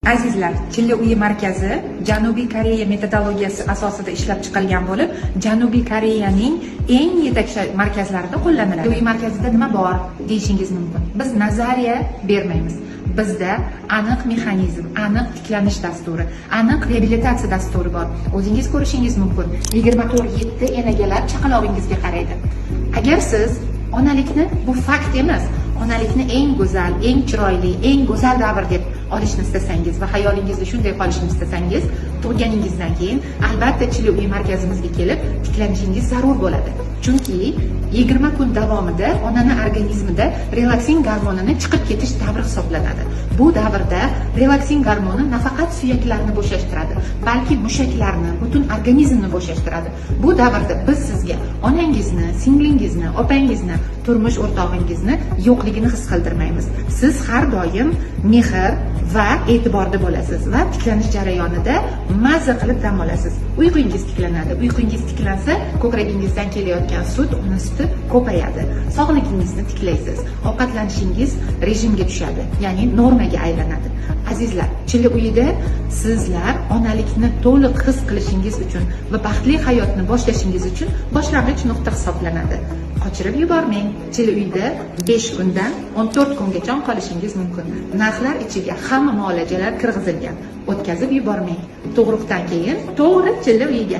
Azizlar, Chilla uyi markazi Janubiy Koreya metodologiyasi asosida ishlab chiqilgan bo'lib, Janubiy Koreyaning eng yetakchi markazlarida qo'llaniladi. Uy markazida nima bor deyishingiz mumkin. Biz nazariya bermaymiz. Bizda aniq mexanizm, aniq tiklanish dasturi, aniq reabilitatsiya dasturi bor. O'zingiz ko'rishingiz mumkin. 24/7 enagalar chaqalog'ingizga qaraydi. Agar siz onalikni bu fakt emas, onalikni eng go'zal, eng chiroyli, eng go'zal davr deb olishni istasangiz va xayolingizda shunday qolishini istasangiz, tug'ganingizdan keyin albatta Chilla uyi markazimizga kelib tiklanishingiz zarur bo'ladi. Chunki 20 kun davomida onani organizmida relaksing gormonini chiqib ketish davri hisoblanadi. Bu davrda relaksing gormoni nafaqat suyaklarni bo'shashtiradi, balki mushaklarni, butun organizmni bo'shashtiradi. Bu davrda biz sizga onangizni, singlingizni, opangizni, turmush o'rtog'ingizni yo'qligini his qildirmaymiz. Siz har doim mehr va e'tiborda bo'lasiz va tiklanish jarayonida mazza qilib dam olasiz. Uyqungiz tiklanadi. Uyqungiz tiklansa, ko'kragingizdan kelayotgan sut, ona suti ko'payadi. Sog'ligingizni tiklaysiz. Ovqatlanishingiz rejimga tushadi, ya'ni normaga aylanadi. Azizlar, Chilla uyida sizlar onalikni to'liq his qilishingiz uchun va baxtli hayotni boshlashingiz uchun boshlang'ich nuqta hisoblanadi. Qochirib yubormang. Chilla uyda 5 kundan 14 kungacha qolishingiz mumkin. Narxlar ichiga hamma muolajalar kirgizilgan. O'tkazib yubormang. Tug'ruqdan keyin to'g'ri Chilla uyiga.